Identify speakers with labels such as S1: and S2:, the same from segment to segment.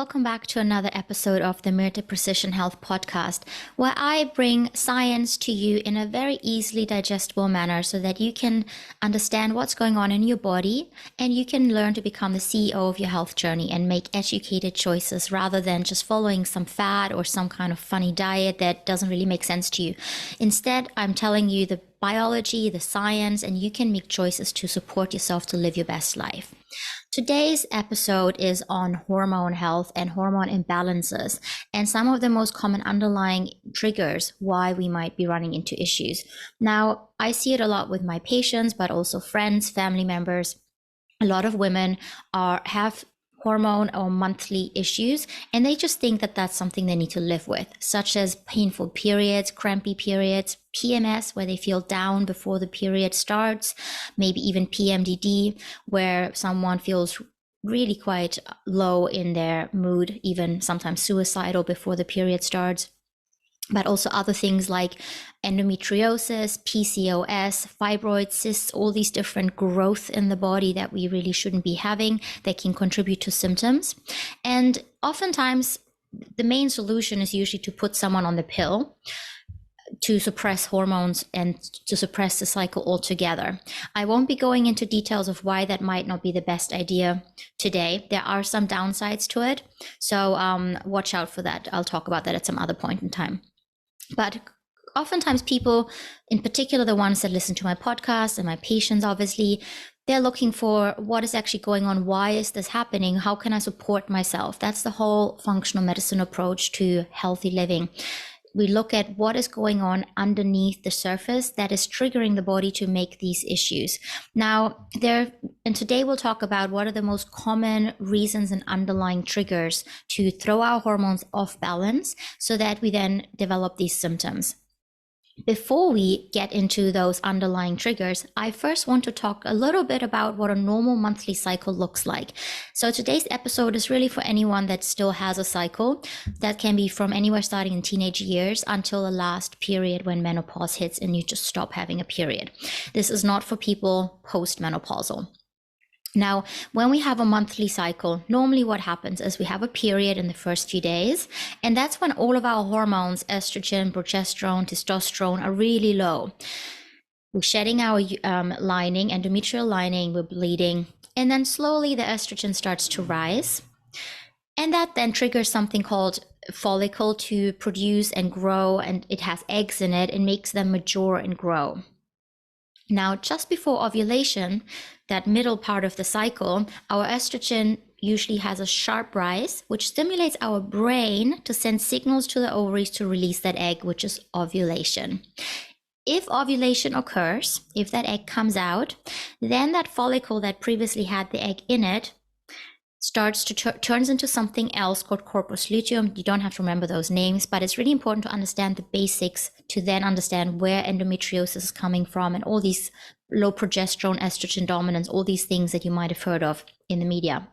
S1: welcome back to another episode of the Mer Precision Health podcast, where I bring science to you in a very easily digestible manner so that you can understand what's going on in your body and you can learn to become the CEO of your health journey and make educated choices rather than just following some fad or some kind of funny diet that doesn't really make sense to you. Instead, I'm telling you the biology, the science, and you can make choices to support yourself to live your best life. Today's episode is on hormone health and hormone imbalances and some of the most common underlying triggers why we might be running into issues. Now, I see it a lot with my patients, but also friends, family members. A lot of women have hormone or monthly issues, and they just think that that's something they need to live with, such as painful periods, crampy periods, PMS, where they feel down before the period starts, maybe even PMDD, where someone feels really quite low in their mood, even sometimes suicidal before the period starts. But also other things like endometriosis, PCOS, fibroids, cysts, all these different growth in the body that we really shouldn't be having that can contribute to symptoms. And oftentimes the main solution is usually to put someone on the pill to suppress hormones and to suppress the cycle altogether. I won't be going into details of why that might not be the best idea today. There are some downsides to it, so watch out for that. I'll talk about that at some other point in time. But oftentimes people, in particular the ones that listen to my podcast and my patients, obviously, they're looking for what is actually going on. Why is this happening? How can I support myself? That's the whole functional medicine approach to healthy living. We look at what is going on underneath the surface that is triggering the body to make these issues. Now, and today we'll talk about what are the most common reasons and underlying triggers to throw our hormones off balance so that we then develop these symptoms. Before we get into those underlying triggers, I first want to talk a little bit about what a normal monthly cycle looks like. So today's episode is really for anyone that still has a cycle. That can be from anywhere starting in teenage years until the last period when menopause hits and you just stop having a period. This is not for people post-menopausal. Now, when we have a monthly cycle, normally what happens is we have a period in the first few days, and that's when all of our hormones, estrogen, progesterone, testosterone, are really low. We're shedding our lining, endometrial lining, we're bleeding, and then slowly the estrogen starts to rise. And that then triggers something called follicle to produce and grow, and it has eggs in it and makes them mature and grow. Now, just before ovulation, that middle part of the cycle, our estrogen usually has a sharp rise, which stimulates our brain to send signals to the ovaries to release that egg, which is ovulation. If ovulation occurs, if that egg comes out, then that follicle that previously had the egg in it starts to turns into something else called corpus luteum. You don't have to remember those names, but it's really important to understand the basics to then understand where endometriosis is coming from and all these low progesterone, estrogen dominance, all these things that you might have heard of in the media.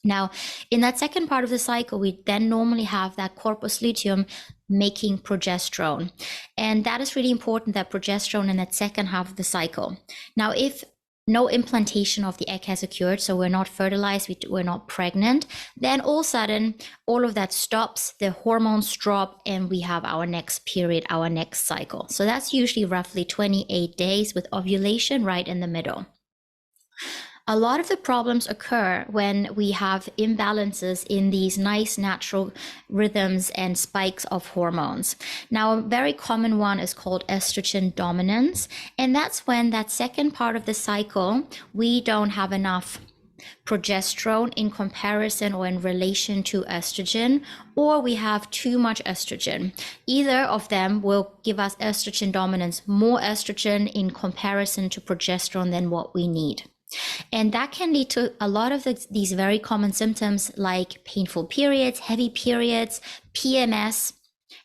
S1: Now, in that second part of the cycle, we then normally have that corpus luteum making progesterone. And that is really important, that progesterone in that second half of the cycle. Now, if no implantation of the egg has occurred, so we're not fertilized, we're not pregnant, then all of a sudden, all of that stops, the hormones drop, and we have our next period, our next cycle. So that's usually roughly 28 days with ovulation right in the middle. A lot of the problems occur when we have imbalances in these nice natural rhythms and spikes of hormones. Now, a very common one is called estrogen dominance, and that's when that second part of the cycle, we don't have enough progesterone in comparison or in relation to estrogen, or we have too much estrogen. Either of them will give us estrogen dominance, more estrogen in comparison to progesterone than what we need. And that can lead to a lot of these very common symptoms like painful periods, heavy periods, PMS,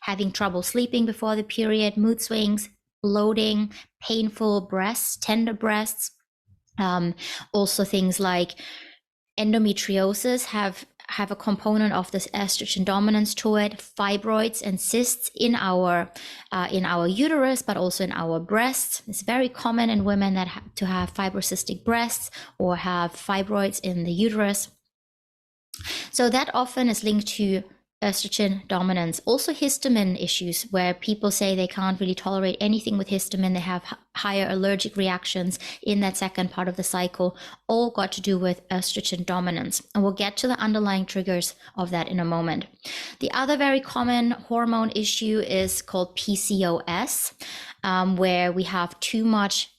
S1: having trouble sleeping before the period, mood swings, bloating, painful breasts, tender breasts. Also things like endometriosis have a component of this estrogen dominance to it, fibroids and cysts in our uterus, but also in our breasts. It's very common in women that have fibrocystic breasts or have fibroids in the uterus. So that often is linked to estrogen dominance. Also histamine issues, where people say they can't really tolerate anything with histamine. They have higher allergic reactions in that second part of the cycle, all got to do with estrogen dominance. And we'll get to the underlying triggers of that in a moment. The other very common hormone issue is called PCOS, where we have too much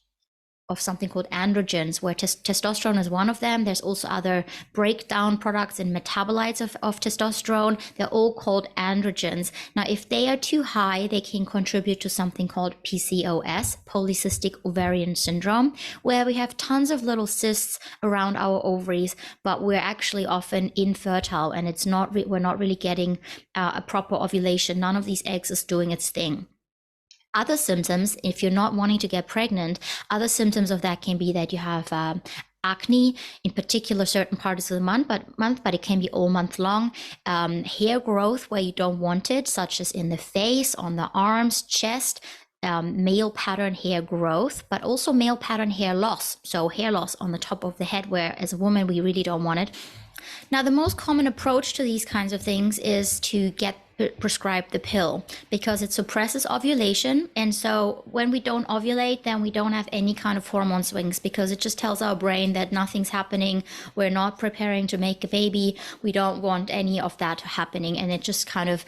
S1: of something called androgens, where testosterone is one of them. There's also other breakdown products and metabolites of testosterone. They're all called androgens. Now, if they are too high, they can contribute to something called PCOS, polycystic ovarian syndrome, where we have tons of little cysts around our ovaries, but we're actually often infertile, and we're not really getting a proper ovulation. None of these eggs is doing its thing. Other symptoms, if you're not wanting to get pregnant, other symptoms of that can be that you have acne, in particular certain parts of the month, but it can be all month long. Hair growth where you don't want it, such as in the face, on the arms, chest, male pattern hair growth, but also male pattern hair loss. So hair loss on the top of the head, where as a woman, we really don't want it. Now, the most common approach to these kinds of things is to get prescribed the pill, because it suppresses ovulation. And so when we don't ovulate, then we don't have any kind of hormone swings, because it just tells our brain that nothing's happening. We're not preparing to make a baby. We don't want any of that happening. And it just kind of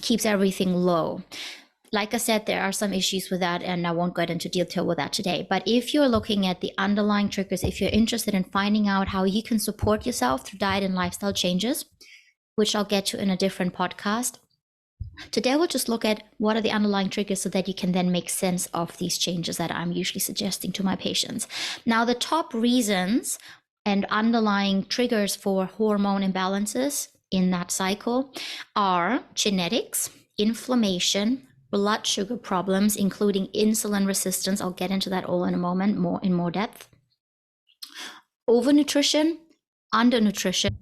S1: keeps everything low. Like I said, there are some issues with that, and I won't get into detail with that today. But if you're looking at the underlying triggers, if you're interested in finding out how you can support yourself through diet and lifestyle changes, which I'll get to in a different podcast, today we'll just look at what are the underlying triggers so that you can then make sense of these changes that I'm usually suggesting to my patients. Now, the top reasons and underlying triggers for hormone imbalances in that cycle are genetics, inflammation, blood sugar problems, including insulin resistance. I'll get into that all in a moment, in more depth. Overnutrition, undernutrition,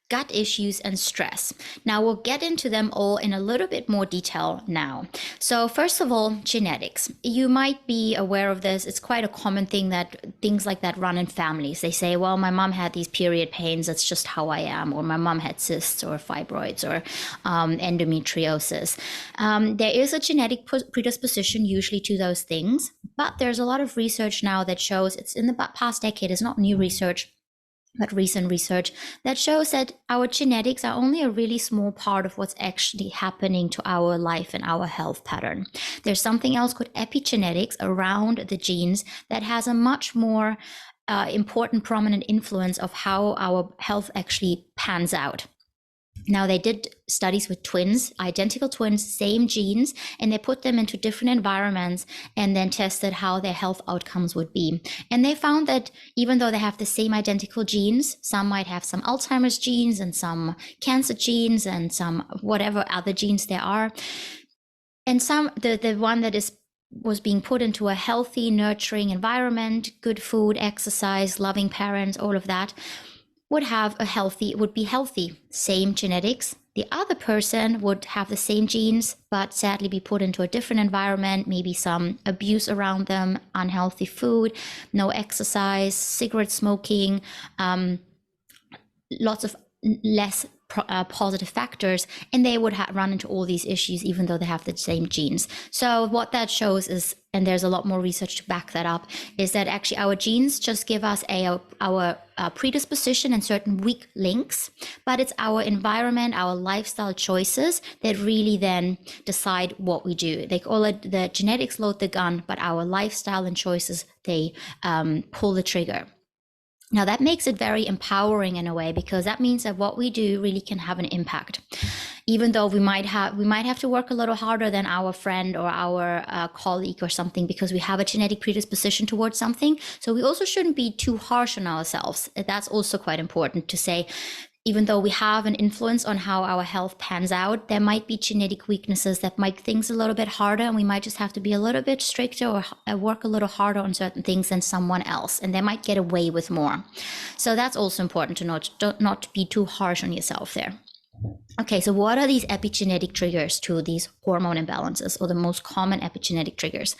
S1: gut issues, and stress. Now, we'll get into them all in a little bit more detail now. So first of all, genetics. You might be aware of this. It's quite a common thing that things like that run in families. They say, well, my mom had these period pains. That's just how I am. Or my mom had cysts or fibroids or endometriosis. There is a genetic predisposition usually to those things, but there's a lot of research now that shows, it's in the past decade, it's not new research, but recent research that shows that our genetics are only a really small part of what's actually happening to our life and our health pattern. There's something else called epigenetics around the genes that has a much more important, prominent influence of how our health actually pans out. Now, they did studies with twins, identical twins, same genes, and they put them into different environments and then tested how their health outcomes would be. And they found that even though they have the same identical genes, some might have some Alzheimer's genes and some cancer genes and some whatever other genes there are. And some, the one that was being put into a healthy, nurturing environment, good food, exercise, loving parents, all of that, would be healthy, same genetics. The other person would have the same genes, but sadly be put into a different environment, maybe some abuse around them, unhealthy food, no exercise, cigarette smoking, lots of less positive factors, and they would run into all these issues even though they have the same genes. So what that shows is, and there's a lot more research to back that up, is that actually our genes just give us our predisposition and certain weak links, but it's our environment, our lifestyle choices that really then decide what we do. They call it the genetics load the gun, but our lifestyle and choices, they pull the trigger. Now, that makes it very empowering in a way, because that means that what we do really can have an impact, even though we might have to work a little harder than our friend or our colleague or something, because we have a genetic predisposition towards something. So we also shouldn't be too harsh on ourselves. That's also quite important to say. Even though we have an influence on how our health pans out, there might be genetic weaknesses that make things a little bit harder, and we might just have to be a little bit stricter or work a little harder on certain things than someone else, and they might get away with more. So that's also important to note, not to be too harsh on yourself there. Okay, so what are these epigenetic triggers to these hormone imbalances, or the most common epigenetic triggers?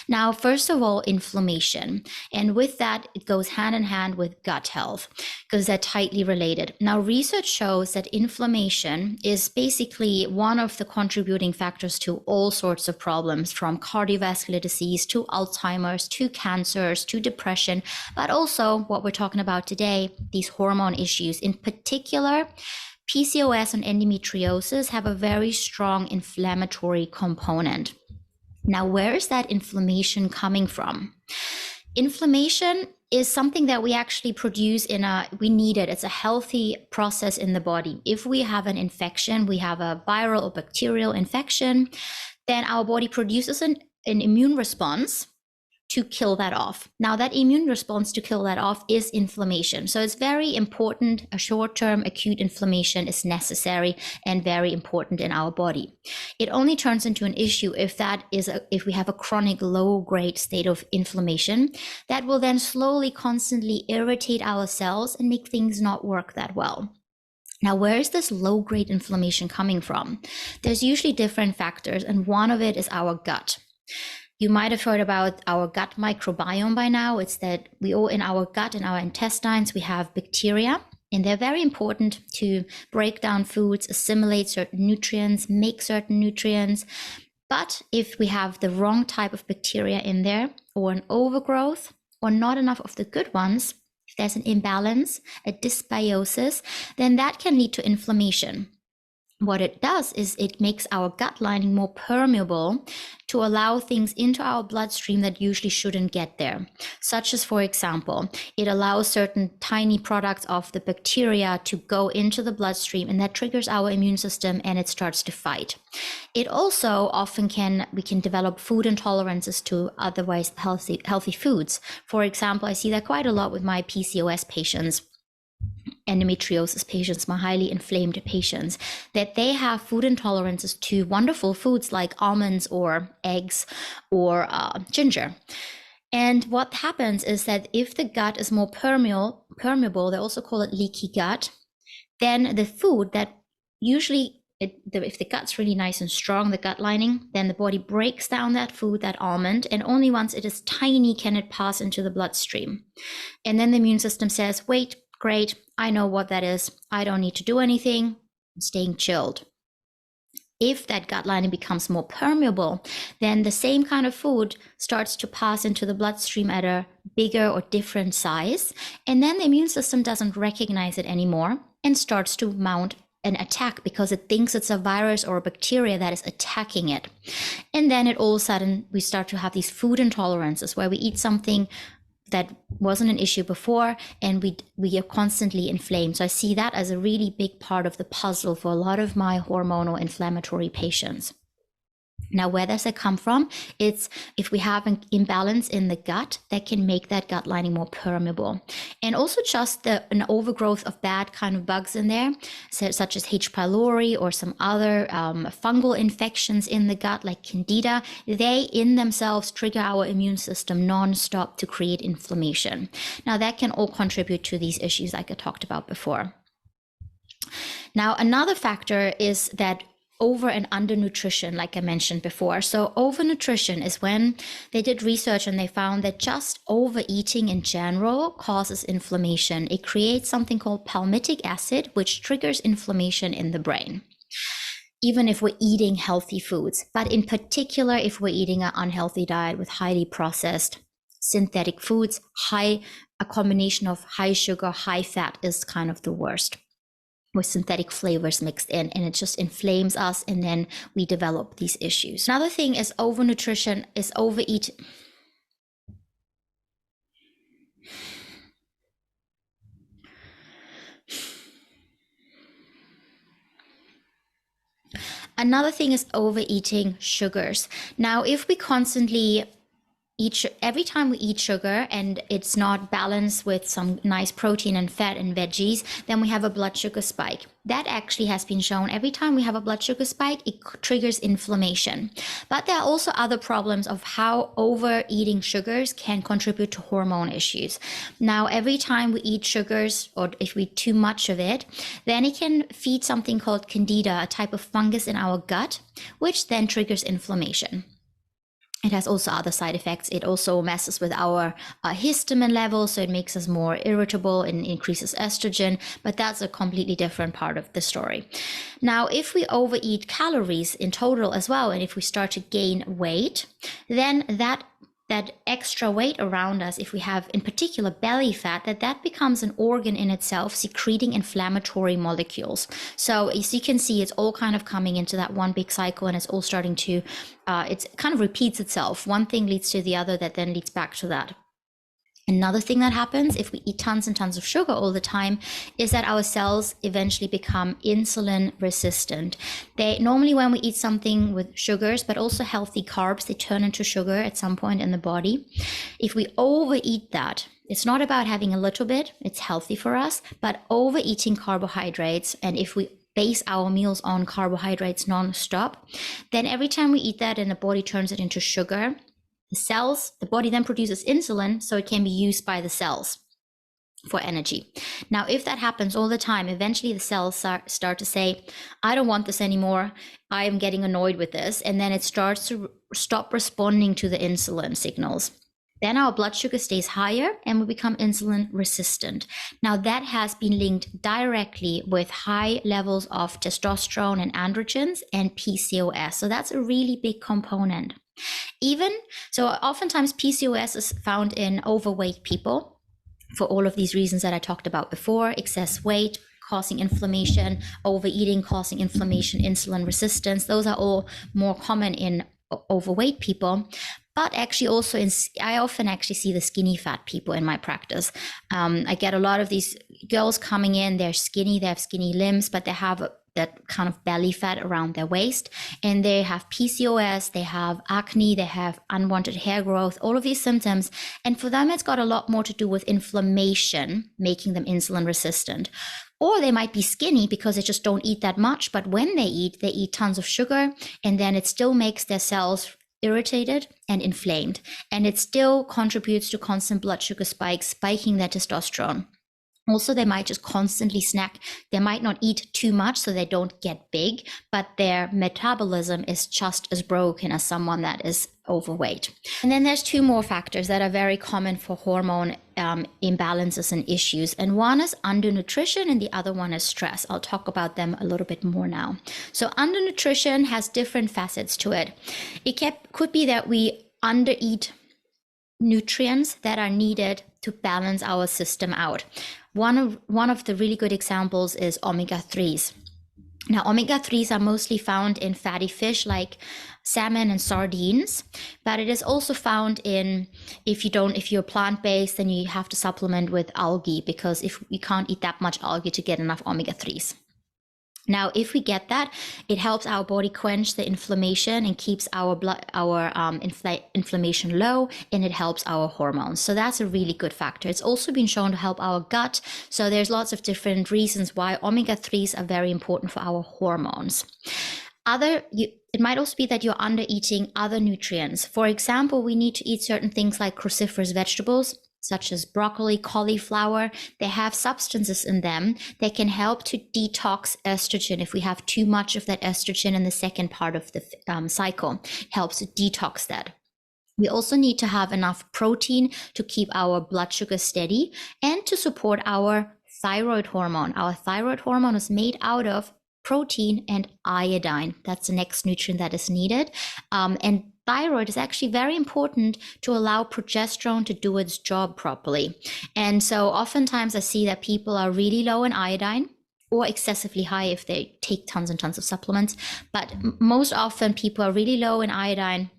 S1: Now, first of all, inflammation. And with that, it goes hand in hand with gut health because they're tightly related. Now, research shows that inflammation is basically one of the contributing factors to all sorts of problems, from cardiovascular disease to Alzheimer's to cancers to depression, but also what we're talking about today, these hormone issues. In particular, PCOS and endometriosis have a very strong inflammatory component. Now, where is that inflammation coming from? Inflammation is something that we actually produce we need it. It's a healthy process in the body. If we have an infection, we have a viral or bacterial infection, then our body produces an immune response to kill that off. Now, that immune response to kill that off is inflammation. So it's very important. A short-term acute inflammation is necessary and very important in our body. It only turns into an issue if we have a chronic low-grade state of inflammation that will then slowly, constantly irritate our cells and make things not work that well. Now, where is this low-grade inflammation coming from? There's usually different factors, and one of it is our gut. You might have heard about our gut microbiome by now. It's that in our gut, in our intestines, we have bacteria, and they're very important to break down foods, assimilate certain nutrients, make certain nutrients. But if we have the wrong type of bacteria in there, or an overgrowth, or not enough of the good ones, if there's an imbalance, a dysbiosis, then that can lead to inflammation. What it does is it makes our gut lining more permeable to allow things into our bloodstream that usually shouldn't get there. Such as, for example, it allows certain tiny products of the bacteria to go into the bloodstream, and that triggers our immune system and it starts to fight. It also often we can develop food intolerances to otherwise healthy foods. For example, I see that quite a lot with my PCOS patients, endometriosis patients, my highly inflamed patients, that they have food intolerances to wonderful foods like almonds or eggs or ginger. And what happens is that if the gut is more permeable, they also call it leaky gut, then the food that usually, if the gut's really nice and strong, the gut lining, then the body breaks down that food, that almond, and only once it is tiny can it pass into the bloodstream. And then the immune system says, wait, great, I know what that is. I don't need to do anything. I'm staying chilled. If that gut lining becomes more permeable, then the same kind of food starts to pass into the bloodstream at a bigger or different size. And then the immune system doesn't recognize it anymore and starts to mount an attack because it thinks it's a virus or a bacteria that is attacking it. And then all of a sudden we start to have these food intolerances where we eat something that wasn't an issue before, and we are constantly inflamed. So I see that as a really big part of the puzzle for a lot of my hormonal inflammatory patients. Now, where does it come from? It's if we have an imbalance in the gut that can make that gut lining more permeable. And also just an overgrowth of bad kind of bugs in there, such as H. pylori or some other fungal infections in the gut like candida. They in themselves trigger our immune system nonstop to create inflammation. Now, that can all contribute to these issues like I talked about before. Now, another factor is that over and undernutrition, like I mentioned before. So overnutrition is when they did research and they found that just overeating in general causes inflammation. It creates something called palmitic acid, which triggers inflammation in the brain, even if we're eating healthy foods. But in particular, if we're eating an unhealthy diet with highly processed synthetic foods, a combination of high sugar, high fat is kind of the worst, with synthetic flavors mixed in, and it just inflames us, and then we develop these issues. Another thing is overnutrition, is overeat. Another thing is overeating sugars. Now, if we constantly every time we eat sugar and it's not balanced with some nice protein and fat and veggies, then we have a blood sugar spike. That actually has been shown. Every time we have a blood sugar spike, it triggers inflammation. But there are also other problems of how overeating sugars can contribute to hormone issues. Now, every time we eat sugars, or if we eat too much of it, then it can feed something called candida, a type of fungus in our gut, which then triggers inflammation. It has also other side effects. It also messes with our histamine levels, so it makes us more irritable and increases estrogen, but that's a completely different part of the story. Now, if we overeat calories in total as well, and if we start to gain weight, then that extra weight around us, if we have in particular belly fat, that becomes an organ in itself secreting inflammatory molecules. So as you can see, it's all kind of coming into that one big cycle, and it's all starting to, it kind of repeats itself. One thing leads to the other that then leads back to that. Another thing that happens if we eat tons and tons of sugar all the time is that our cells eventually become insulin resistant. They normally, when we eat something with sugars, but also healthy carbs, they turn into sugar at some point in the body. If we overeat that, it's not about having a little bit, it's healthy for us, but overeating carbohydrates, and if we base our meals on carbohydrates non-stop, then every time we eat that and the body turns it into sugar, the body then produces insulin, so it can be used by the cells for energy. Now, if that happens all the time, eventually the cells start to say, I don't want this anymore. I am getting annoyed with this. And then it starts to stop responding to the insulin signals. Then our blood sugar stays higher and we become insulin resistant. Now, that has been linked directly with high levels of testosterone and androgens and PCOS. So that's a really big component. So oftentimes PCOS is found in overweight people for all of these reasons that I talked about before: excess weight causing inflammation, overeating causing inflammation, insulin resistance. Those are all more common in overweight people. But actually also I often actually see the skinny fat people in my practice. I get a lot of these girls coming in, they're skinny, they have skinny limbs, but they have that kind of belly fat around their waist, and they have PCOS, they have acne, they have unwanted hair growth, all of these symptoms. And for them, it's got a lot more to do with inflammation, making them insulin resistant. Or they might be skinny because they just don't eat that much, but when they eat tons of sugar, and then it still makes their cells irritated and inflamed, and it still contributes to constant blood sugar spikes, spiking their testosterone. Also, they might just constantly snack. They might not eat too much so they don't get big, but their metabolism is just as broken as someone that is overweight. And then there's two more factors that are very common for hormone imbalances and issues. And one is undernutrition and the other one is stress. I'll talk about them a little bit more now. So undernutrition has different facets to it. It could be that we undereat nutrients that are needed to balance our system out. One of the really good examples is omega-3s. Now, omega-3s are mostly found in fatty fish like salmon and sardines, but it is also found in, if you're plant-based, then you have to supplement with algae, because if you can't eat that much algae to get enough omega-3s. Now, if we get that, it helps our body quench the inflammation and keeps our inflammation low, and it helps our hormones. So that's a really good factor. It's also been shown to help our gut. So there's lots of different reasons why omega-3s are very important for our hormones. It might also be that you're under eating other nutrients. For example, we need to eat certain things like cruciferous vegetables, such as broccoli, cauliflower. They have substances in them that can help to detox estrogen. If we have too much of that estrogen in the second part of the cycle, it helps to detox that. We also need to have enough protein to keep our blood sugar steady and to support our thyroid hormone. Our thyroid hormone is made out of protein and iodine. That's the next nutrient that is needed. And thyroid is actually very important to allow progesterone to do its job properly. And so oftentimes I see that people are really low in iodine, or excessively high if they take tons and tons of supplements. But most often people are really low in iodine,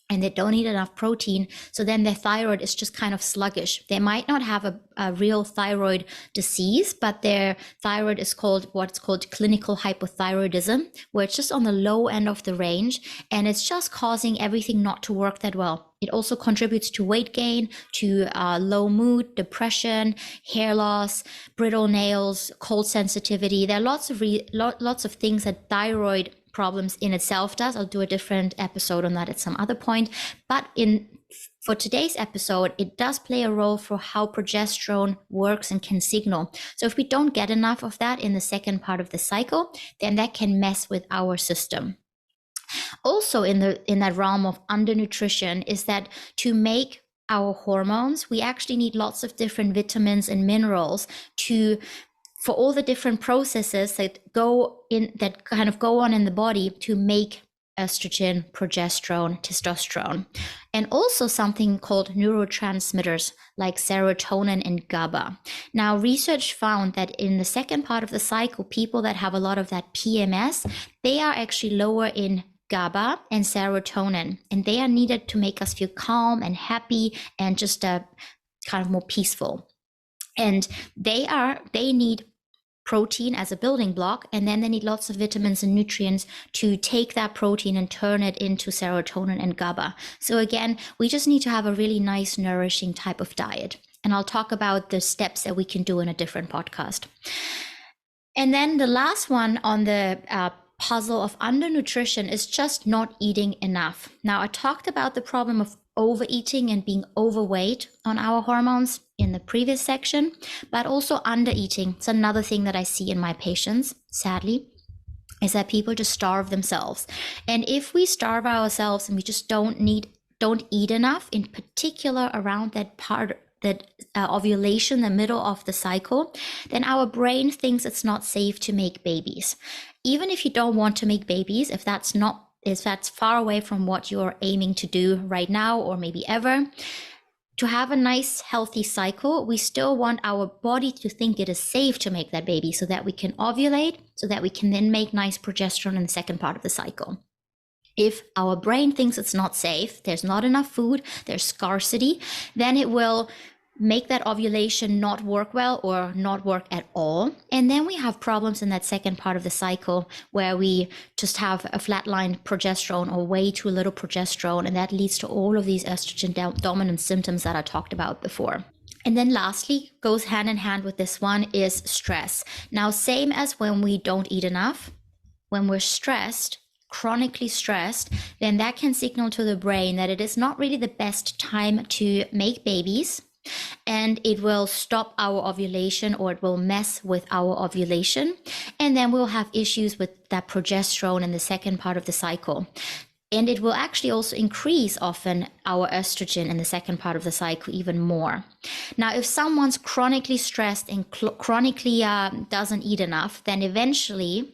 S1: and they don't eat enough protein. So then their thyroid is just kind of sluggish. They might not have a real thyroid disease, but their thyroid is called what's called clinical hypothyroidism, where it's just on the low end of the range, and it's just causing everything not to work that well. It also contributes to weight gain, to low mood, depression, hair loss, brittle nails, cold sensitivity. There are lots of things that thyroid problems in itself does. I'll do a different episode on that at some other point. But for today's episode, it does play a role for how progesterone works and can signal. So if we don't get enough of that in the second part of the cycle, then that can mess with our system. Also in that realm of undernutrition is that to make our hormones, we actually need lots of different vitamins and minerals for all the different processes that kind of go on in the body to make estrogen, progesterone, testosterone, and also something called neurotransmitters like serotonin and GABA. Now, research found that in the second part of the cycle, people that have a lot of that PMS, they are actually lower in GABA and serotonin, and they are needed to make us feel calm and happy and just kind of more peaceful. And they need protein as a building block, and then they need lots of vitamins and nutrients to take that protein and turn it into serotonin and GABA. So again, we just need to have a really nice, nourishing type of diet. And I'll talk about the steps that we can do in a different podcast. And then the last one on the puzzle of undernutrition is just not eating enough. Now, I talked about the problem of overeating and being overweight on our hormones in the previous section, but also undereating. It's another thing that I see in my patients, sadly, is that people just starve themselves. And if we starve ourselves and we just don't eat enough, in particular around that part, that ovulation, the middle of the cycle, then our brain thinks it's not safe to make babies. Even if you don't want to make babies, if that's far away from what you're aiming to do right now or maybe ever, to have a nice healthy cycle, we still want our body to think it is safe to make that baby so that we can ovulate, so that we can then make nice progesterone in the second part of the cycle. If our brain thinks it's not safe, there's not enough food, there's scarcity, then it will make that ovulation not work well or not work at all. And then we have problems in that second part of the cycle where we just have a flatline progesterone or way too little progesterone. And that leads to all of these estrogen dominant symptoms that I talked about before. And then lastly, goes hand in hand with this one, is stress. Now, same as when we don't eat enough, when we're stressed, chronically stressed, then that can signal to the brain that it is not really the best time to make babies, and it will stop our ovulation, or it will mess with our ovulation, and then we'll have issues with that progesterone in the second part of the cycle. And it will actually also increase often our estrogen in the second part of the cycle even more. Now, if someone's chronically stressed and chronically doesn't eat enough, then eventually,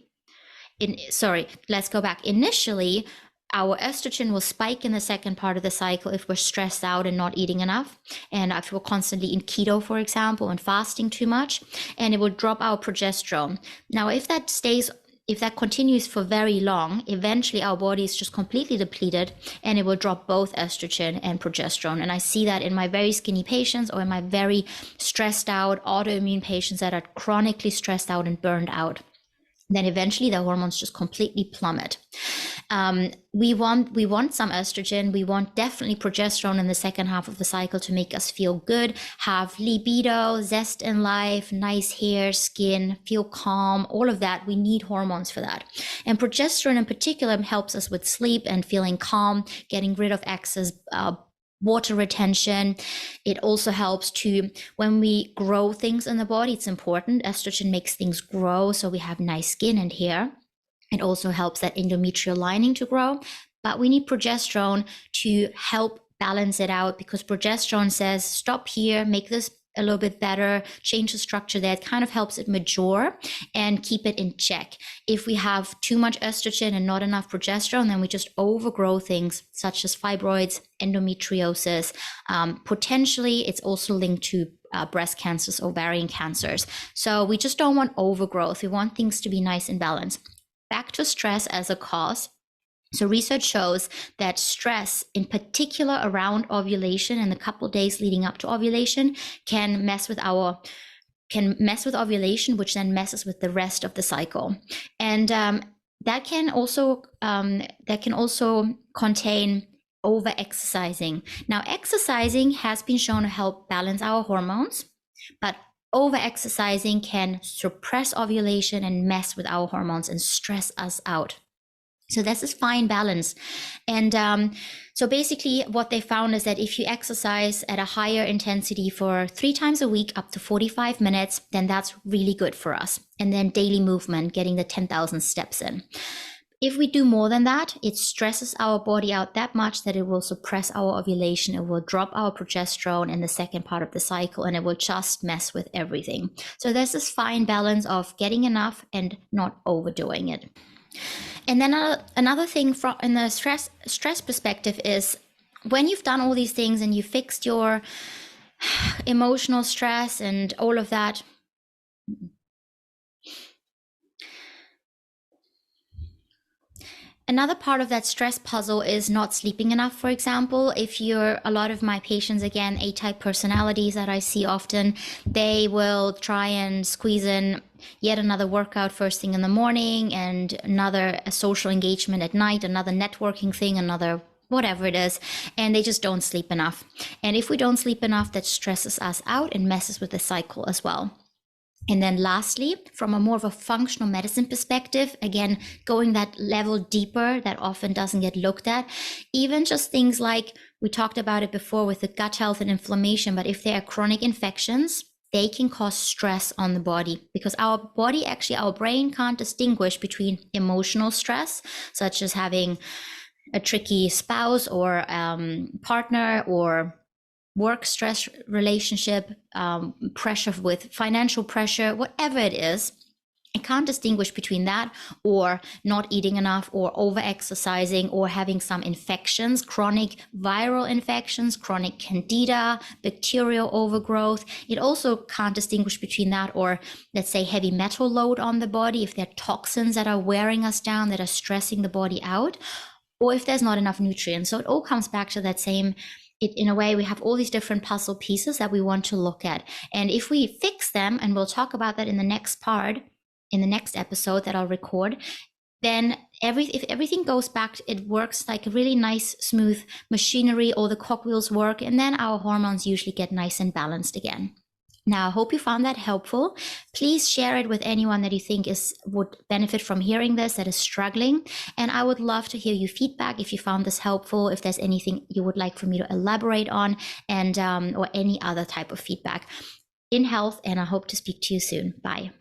S1: let's go back. Initially, our estrogen will spike in the second part of the cycle if we're stressed out and not eating enough. And if we're constantly in keto, for example, and fasting too much, and it will drop our progesterone. Now, if that continues for very long, eventually our body is just completely depleted and it will drop both estrogen and progesterone. And I see that in my very skinny patients or in my very stressed out autoimmune patients that are chronically stressed out and burned out. Then eventually the hormones just completely plummet. We want some estrogen. We want definitely progesterone in the second half of the cycle to make us feel good, have libido, zest in life, nice hair, skin, feel calm, all of that. We need hormones for that. And progesterone in particular helps us with sleep and feeling calm, getting rid of excess water retention. It also helps when we grow things in the body, it's important. Estrogen makes things grow, so we have nice skin and hair. It also helps that endometrial lining to grow, but we need progesterone to help balance it out, because progesterone says, stop here, make this a little bit better, change the structure there. It kind of helps it mature and keep it in check. If we have too much estrogen and not enough progesterone, then we just overgrow things such as fibroids, endometriosis. Potentially, it's also linked to breast cancers, ovarian cancers. So we just don't want overgrowth. We want things to be nice and balanced. Back to stress as a cause. So research shows that stress, in particular around ovulation and the couple days leading up to ovulation, can mess with ovulation, which then messes with the rest of the cycle. And that can also contain over exercising. Now, exercising has been shown to help balance our hormones, but over exercising can suppress ovulation and mess with our hormones and stress us out. So that's this fine balance. And so basically what they found is that if you exercise at a higher intensity for 3 times a week, up to 45 minutes, then that's really good for us. And then daily movement, getting the 10,000 steps in. If we do more than that, it stresses our body out that much that it will suppress our ovulation. It will drop our progesterone in the second part of the cycle, and it will just mess with everything. So there's this fine balance of getting enough and not overdoing it. And then another thing from in the stress perspective is when you've done all these things and you fixed your emotional stress and all of that, another part of that stress puzzle is not sleeping enough, for example. If you're a lot of my patients, again, A-type personalities that I see often, they will try and squeeze in yet another workout first thing in the morning and another social engagement at night, another networking thing, another whatever it is, and they just don't sleep enough. And if we don't sleep enough, that stresses us out and messes with the cycle as well. And then lastly, from a more of a functional medicine perspective, again, going that level deeper that often doesn't get looked at, even just things like, we talked about it before with the gut health and inflammation, but if there are chronic infections, they can cause stress on the body because our body, actually our brain can't distinguish between emotional stress, such as having a tricky spouse or partner, or work stress, relationship, pressure with financial pressure, whatever it is. I can't distinguish between that or not eating enough or over exercising or having some infections, chronic viral infections, chronic candida, bacterial overgrowth. It also can't distinguish between that or, let's say, heavy metal load on the body, if there are toxins that are wearing us down, that are stressing the body out, or if there's not enough nutrients. So it all comes back to that same, in a way, we have all these different puzzle pieces that we want to look at. And if we fix them, and we'll talk about that in the next part, in the next episode that I'll record, then if everything goes back, it works like a really nice, smooth machinery, all the cogwheels work, and then our hormones usually get nice and balanced again. Now, I hope you found that helpful. Please share it with anyone that you think would benefit from hearing this, that is struggling. And I would love to hear your feedback if you found this helpful, if there's anything you would like for me to elaborate on, and or any other type of feedback in health. And I hope to speak to you soon. Bye.